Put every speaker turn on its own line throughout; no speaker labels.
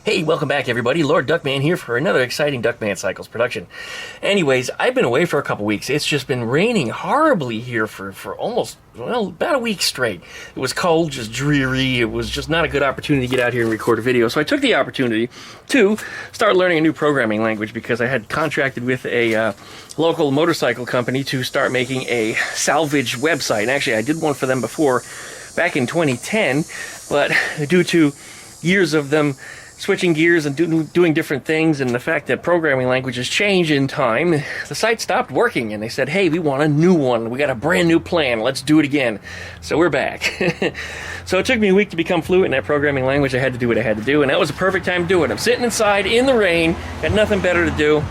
Hey, welcome back everybody. Lord Duckman here for another exciting DuckmanCycles production. Anyways, I've been away for a couple weeks. It's just been raining horribly here for almost, well, about a week straight. It was cold, just dreary. It was just not a good opportunity to get out here and record a video. So I took the opportunity to start learning a new programming language because I had contracted with a local motorcycle company to start making a salvage website. And actually, I did one for them before, back in 2010, but due to years of them switching gears and doing different things, and the fact that programming languages change in time, the site stopped working, and they said, hey, we want a new one. We got a brand new plan. Let's do it again. So we're back. So it took me a week to become fluent in that programming language. I had to do what I had to do, and that was a perfect time to do it. I'm sitting inside in the rain, got nothing better to do.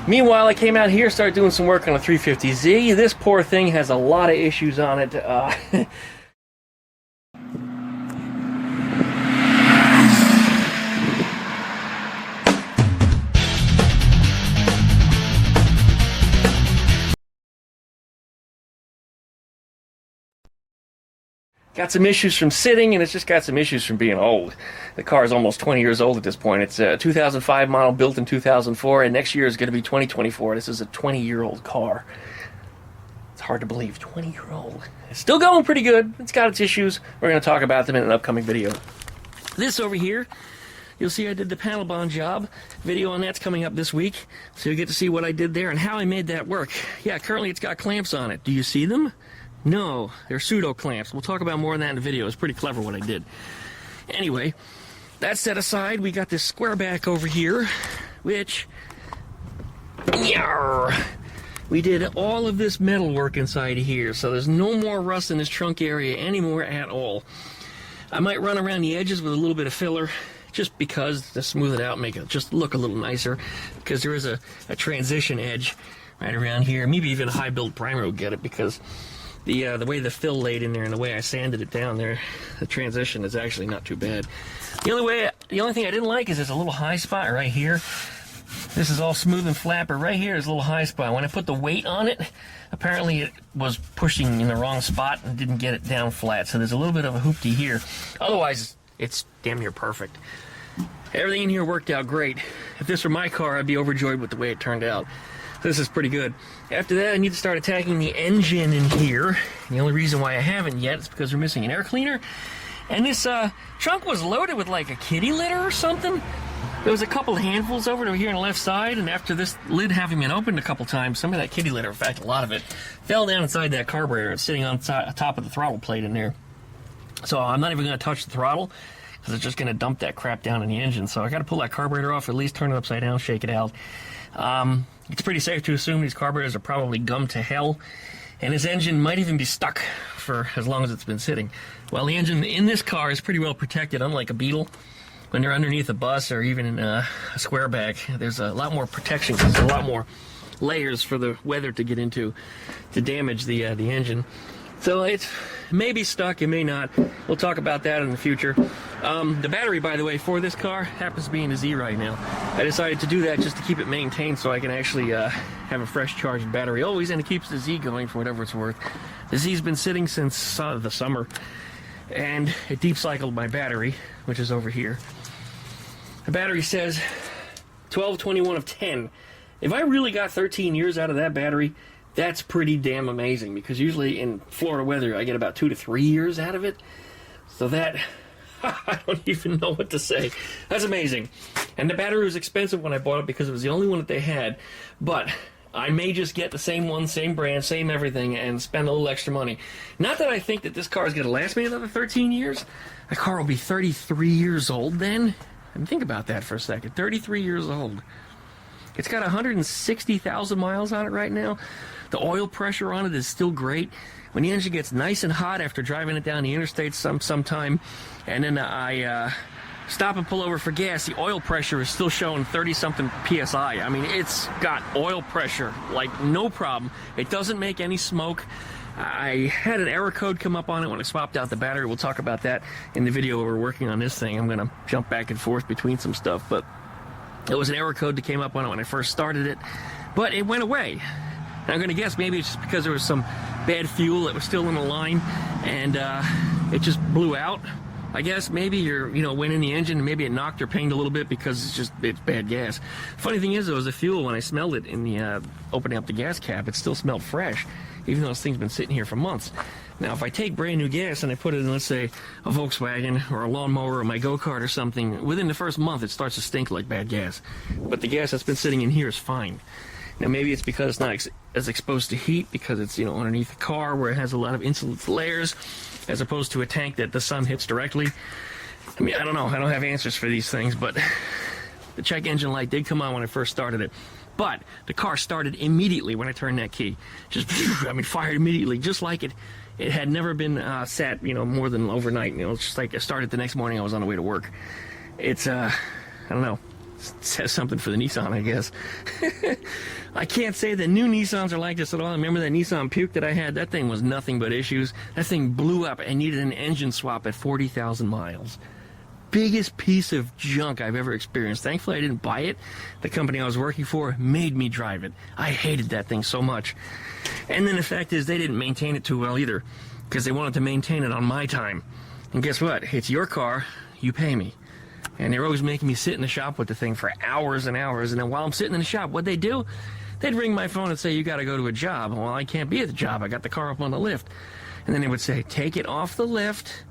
Meanwhile, I came out here, started doing some work on a 350Z. This poor thing has a lot of issues on it. Got some issues from sitting, and it's just got some issues from being old. The car is almost 20 years old at this point. It's a 2005 model, built in 2004, and next year is going to be 2024. This is a 20-year-old car. It's hard to believe, 20-year-old. It's still going pretty good. It's got its issues. We're going to talk about them in an upcoming video. This over here, you'll see I did the panel bond job. Video on that's coming up this week, so you'll get to see what I did there and how I made that work. Yeah, currently it's got clamps on it. Do you see them? No, they're pseudo clamps. We'll talk about more of that in the video. It's pretty clever what I did. Anyway, that set aside, we got this Squareback over here, which, we did all of this metal work inside of here, so there's no more rust in this trunk area anymore at all. I might run around the edges with a little bit of filler, just because to smooth it out, make it just look a little nicer, because there is a transition edge right around here. Maybe even a high build primer will get it, because the way the fill laid in there and the way I sanded it down there, the transition is actually not too bad. The only thing I didn't like is there's a little high spot right here. This is all smooth and flat, but right here is a little high spot. When I put the weight on it, apparently it was pushing in the wrong spot and didn't get it down flat. So there's a little bit of a hoopty here. Otherwise, it's damn near perfect. Everything in here worked out great. If this were my car, I'd be overjoyed with the way it turned out. This is pretty good. After that, I need to start attacking the engine in here. And the only reason why I haven't yet is because we're missing an air cleaner. And this trunk was loaded with like a kitty litter or something. There was a couple handfuls over here on the left side, and after this lid having been opened a couple times, some of that kitty litter, in fact a lot of it, fell down inside that carburetor. It's sitting on top of the throttle plate in there. So I'm not even going to touch the throttle, because it's just going to dump that crap down in the engine. So I got to pull that carburetor off, at least turn it upside down, shake it out. It's pretty safe to assume these carburetors are probably gummed to hell, and this engine might even be stuck for as long as it's been sitting. Well, the engine in this car is pretty well protected, unlike a Beetle. When they're underneath a bus or even in a Squareback, there's a lot more protection, because there's a lot more layers for the weather to get into to damage the engine. So it may be stuck, it may not. We'll talk about that in the future. The battery, by the way, for this car happens to be in a Z right now. I decided to do that just to keep it maintained so I can actually have a fresh charged battery always, and it keeps the Z going for whatever it's worth. The Z's been sitting since the summer, and it deep cycled my battery, which is over here. The battery says 1221 of 10. If I really got 13 years out of that battery, that's pretty damn amazing, because usually in Florida weather I get about 2 to 3 years out of it. So that, I don't even know what to say. That's amazing. And the battery was expensive when I bought it because it was the only one that they had. But I may just get the same one, same brand, same everything, and spend a little extra money. Not that I think that this car is going to last me another 13 years. The car will be 33 years old then. And think about that for a second. 33 years old. It's got 160,000 miles on it right now. The oil pressure on it is still great. When the engine gets nice and hot after driving it down the interstate sometime, and then I stop and pull over for gas, the oil pressure is still showing 30-something PSI. I mean, it's got oil pressure, like no problem. It doesn't make any smoke. I had an error code come up on it when I swapped out the battery. We'll talk about that in the video where we're working on this thing. I'm going to jump back and forth between some stuff, but it was an error code that came up on it when I first started it, but it went away. And I'm going to guess maybe it's just because there was some bad fuel that was still in the line, and it just blew out. I guess maybe you're, went in the engine and maybe it knocked or pinged a little bit because it's bad gas. Funny thing is, though, is the fuel, when I smelled it in the opening up the gas cap, it still smelled fresh, even though this thing's been sitting here for months. Now, if I take brand new gas and I put it in, let's say, a Volkswagen or a lawnmower or my go-kart or something, within the first month it starts to stink like bad gas. But the gas that's been sitting in here is fine. Now, maybe it's because it's not as exposed to heat, because it's, underneath the car where it has a lot of insulate layers, as opposed to a tank that the sun hits directly. I mean, I don't know. I don't have answers for these things, but the check engine light did come on when I first started it. But the car started immediately when I turned that key. Fired immediately, just like it had never been sat, more than overnight. It's just like it started the next morning I was on the way to work. It's, I don't know. It says something for the Nissan, I guess. I can't say that new Nissans are like this at all. I remember that Nissan Puke that I had. That thing was nothing but issues. That thing blew up and needed an engine swap at 40,000 miles. Biggest piece of junk I've ever experienced. Thankfully, I didn't buy it. The company I was working for made me drive it. I hated that thing so much. And then the fact is, they didn't maintain it too well either, because they wanted to maintain it on my time. And guess what? It's your car. You pay me. And they're always making me sit in the shop with the thing for hours and hours. And then while I'm sitting in the shop, what'd they do? They'd ring my phone and say, you got to go to a job. Well, I can't be at the job. I got the car up on the lift. And then they would say, take it off the lift.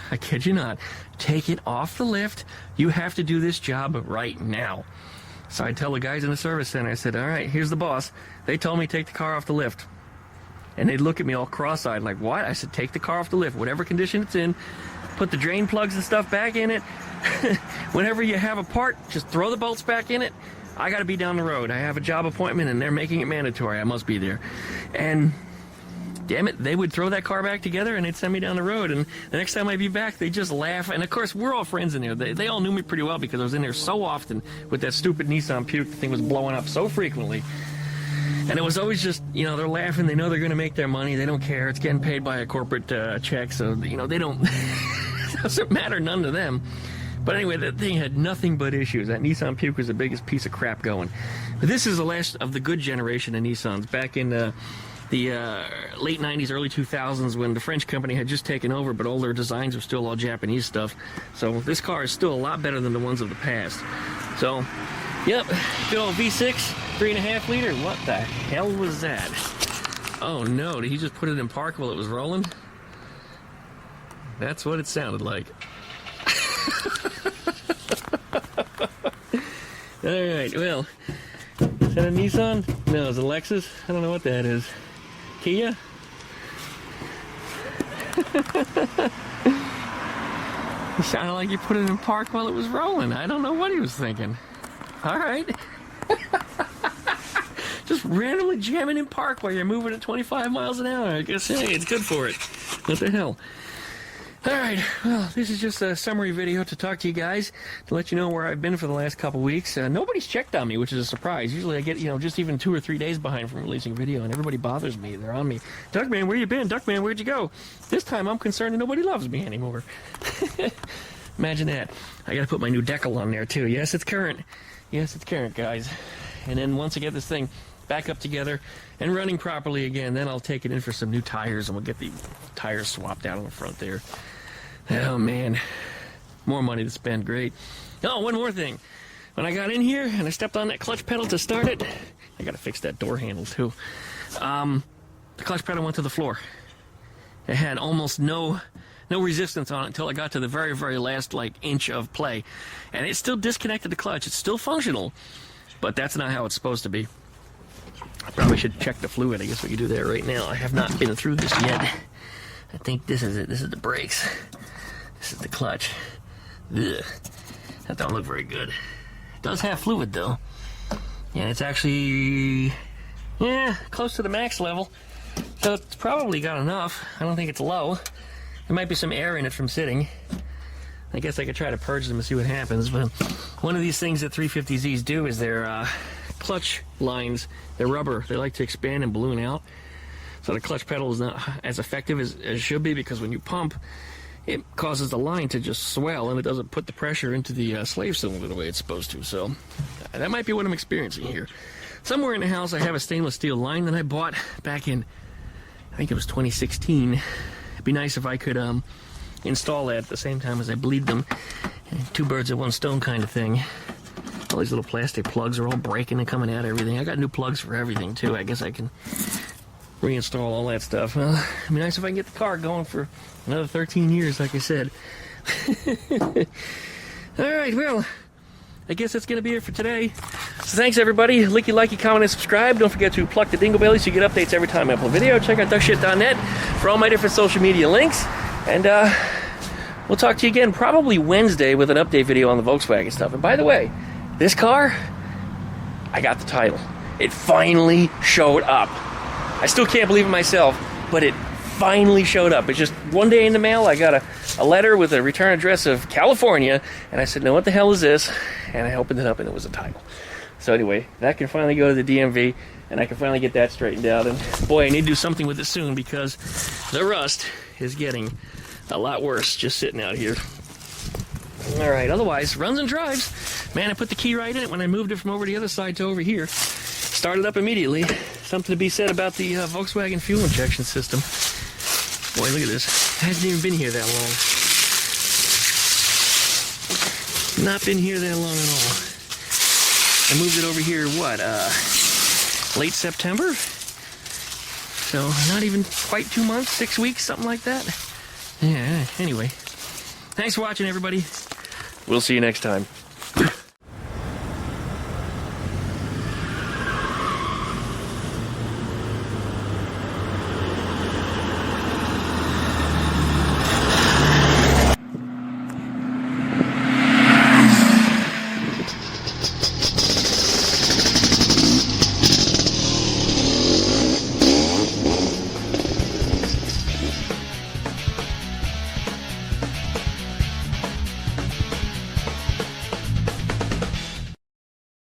I kid you not. Take it off the lift. You have to do this job right now. So I tell the guys in the service center, I said, all right, here's the boss. They told me take the car off the lift. And they'd look at me all cross-eyed like, what? I said, take the car off the lift, whatever condition it's in. Put the drain plugs and stuff back in it. Whenever you have a part, just throw the bolts back in it. I got to be down the road. I have a job appointment, and they're making it mandatory. I must be there. And damn it, they would throw that car back together, and they'd send me down the road. And the next time I'd be back, they'd just laugh. And, of course, we're all friends in there. They all knew me pretty well because I was in there so often with that stupid Nissan Puke. The thing was blowing up so frequently. And it was always just, they're laughing. They know they're going to make their money. They don't care. It's getting paid by a corporate check, so, they don't... It doesn't matter none to them. But anyway, that thing had nothing but issues. That Nissan Puke was the biggest piece of crap going. But this is the last of the good generation of Nissans. Back in the late 90s, early 2000s, when the French company had just taken over, but all their designs were still all Japanese stuff. So this car is still a lot better than the ones of the past. So, yep, good old V6, 3.5 liter. What the hell was that? Oh no, did he just put it in park while it was rolling? That's what it sounded like. Alright, well, is that a Nissan? No, it's a Lexus. I don't know what that is. Kia? It sounded like you put it in park while it was rolling. I don't know what he was thinking. Alright. Just randomly jamming in park while you're moving at 25 miles an hour. I guess, hey, it's good for it. What the hell? Alright, well, this is just a summary video to talk to you guys, to let you know where I've been for the last couple weeks. Nobody's checked on me, which is a surprise. Usually I get, just even 2 or 3 days behind from releasing a video, and everybody bothers me. They're on me. Duckman, where you been? Duckman, where'd you go? This time I'm concerned that nobody loves me anymore. Imagine that. I gotta put my new decal on there, too. Yes, it's current. Yes, it's current, guys. And then once I get this thing back up together and running properly again, then I'll take it in for some new tires, and we'll get the tires swapped out on the front there. Oh man, more money to spend. Great. Oh, one more thing. When I got in here and I stepped on that clutch pedal to start it, I gotta fix that door handle too. The clutch pedal went to the floor. It had almost no resistance on it until I got to the very, very last inch of play, and it still disconnected the clutch. It's still functional, but that's not how it's supposed to be. I probably should check the fluid. I guess we can do that right now. I have not been through this yet. I think this is it. This is the brakes. This is the clutch. Ugh. That don't look very good. It does have fluid though. Yeah, it's actually, close to the max level. So it's probably got enough. I don't think it's low. There might be some air in it from sitting. I guess I could try to purge them and see what happens. But one of these things that 350Zs do is their clutch lines, they're rubber. They like to expand and balloon out. So the clutch pedal is not as effective as it should be, because when you pump, it causes the line to just swell, and it doesn't put the pressure into the slave cylinder the way it's supposed to. So that might be what I'm experiencing here. Somewhere in the house I have a stainless steel line that I bought back in, I think it was 2016. It'd be nice if I could install that at the same time as I bleed them. Two birds with one stone kind of thing. All these little plastic plugs are all breaking and coming out of everything. I got new plugs for everything too. I guess I can reinstall all that stuff. Well, it'd be nice if I can get the car going for another 13 years, like I said. Alright, well, I guess that's going to be it for today. So thanks, everybody. Licky, likey, comment, and subscribe. Don't forget to pluck the dingle belly so you get updates every time I upload a video. Check out duckshit.net for all my different social media links. And we'll talk to you again probably Wednesday with an update video on the Volkswagen stuff. And by the way, this car, I got the title. It finally showed up. I still can't believe it myself, but it finally showed up. It's just one day in the mail, I got a letter with a return address of California, and I said, no, what the hell is this? And I opened it up, and it was a title. So anyway, that can finally go to the DMV, and I can finally get that straightened out. And boy, I need to do something with it soon, because the rust is getting a lot worse just sitting out here. Alright, otherwise, runs and drives. Man, I put the key right in it when I moved it from over the other side to over here. Started up immediately. Something to be said about the Volkswagen fuel injection system. Boy, look at this. It hasn't even been here that long. Not been here that long at all. I moved it over here, what, late September? So, not even quite 2 months, 6 weeks, something like that. Yeah, anyway. Thanks for watching, everybody. We'll see you next time.